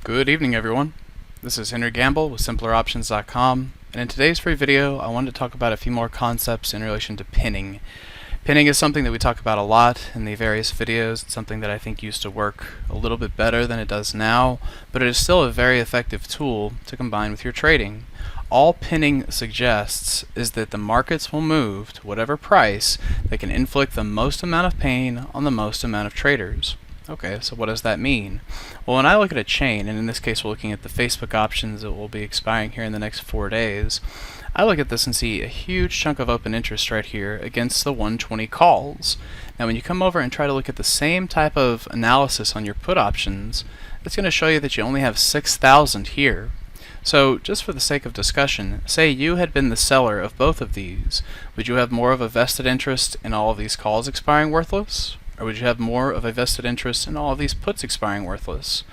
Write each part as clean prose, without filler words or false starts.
Good evening, everyone. This is Henry Gambell with simpleroptions.com, and in today's free video I wanted to talk about a few more concepts in relation to pinning. Pinning is something that we talk about a lot in the various videos. It's something that I think used to work a little bit better than it does now, but it is still a very effective tool to combine with your trading. All pinning suggests is that the markets will move to whatever price that can inflict the most amount of pain on the most amount of traders. Okay, so what does that mean? Well, when I look at a chain, and in this case we're looking at the Facebook options that will be expiring here in the next 4 days, I look at this and see a huge chunk of open interest right here against the 120 calls. Now when you come over and try to look at the same type of analysis on your put options, it's going to show you that you only have 6,000 here. So just for the sake of discussion, say you had been the seller of both of these, would you have more of a vested interest in all of these calls expiring worthless? Or would you have more of a vested interest in all of these puts expiring worthless?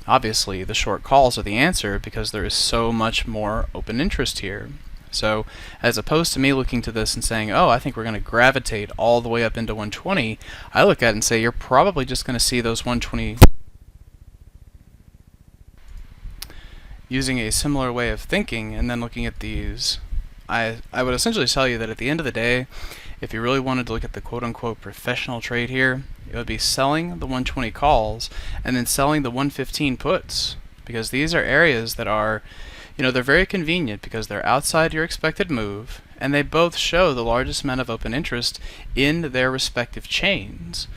Obviously, the short calls are the answer because there is so much more open interest here. So, as opposed to me looking to this and saying, oh, I think we're going to gravitate all the way up into 120, I look at it and say, you're probably just going to see those 120. Using a similar way of thinking and then looking at these, I would essentially tell you that at the end of the day, if you really wanted to look at the quote-unquote professional trade here, it would be selling the 120 calls and then selling the 115 puts, because these are areas that are, they're very convenient because they're outside your expected move and they both show the largest amount of open interest in their respective chains.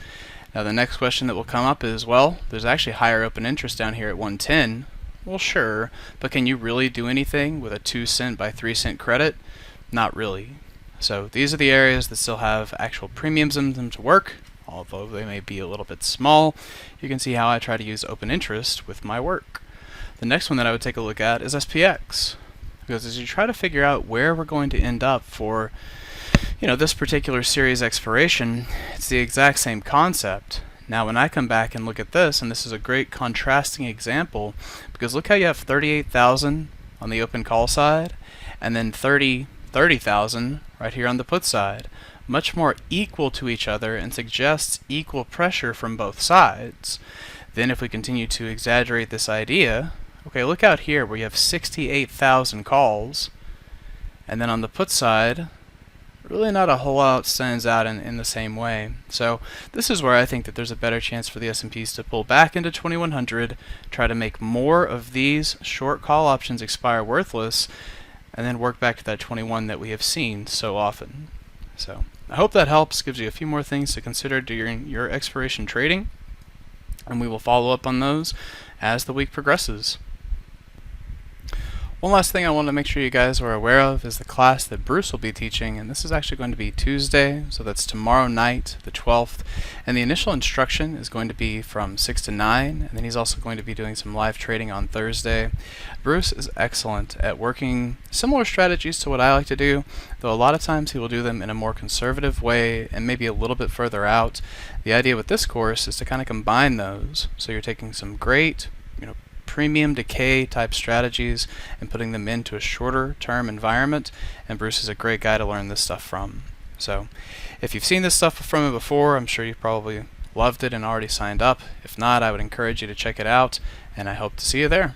Now the next question that will come up is, well, there's actually higher open interest down here at 110. Well, sure, but can you really do anything with a 2 cent by 3 cent credit? Not really. So these are the areas that still have actual premiums in them to work, although they may be a little bit small. You can see how I try to use open interest with my work. The next one that I would take a look at is SPX, because as you try to figure out where we're going to end up for this particular series expiration, it's the exact same concept. Now when I come back and look at this, and this is a great contrasting example, because look how you have 38,000 on the open call side, and then 30,000 right here on the put side, much more equal to each other and suggests equal pressure from both sides. Then if we continue to exaggerate this idea, okay, look out here where you have 68,000 calls, and then on the put side, really not a whole lot stands out in the same way. So this is where I think that there's a better chance for the S&Ps to pull back into 2100, try to make more of these short call options expire worthless, and then work back to that 21 that we have seen so often. So I hope that helps, gives you a few more things to consider during your expiration trading, and we will follow up on those as the week progresses. One last thing I want to make sure you guys are aware of is the class that Bruce will be teaching, and this is actually going to be Tuesday, so that's tomorrow night, the 12th, and the initial instruction is going to be from 6 to 9, and then he's also going to be doing some live trading on Thursday. Bruce is excellent at working similar strategies to what I like to do, though a lot of times he will do them in a more conservative way and maybe a little bit further out. The idea with this course is to kind of combine those, so you're taking some great premium decay type strategies and putting them into a shorter term environment, and Bruce is a great guy to learn this stuff from. So if you've seen this stuff from him before, I'm sure you've probably loved it and already signed up. If not, I would encourage you to check it out, and I hope to see you there.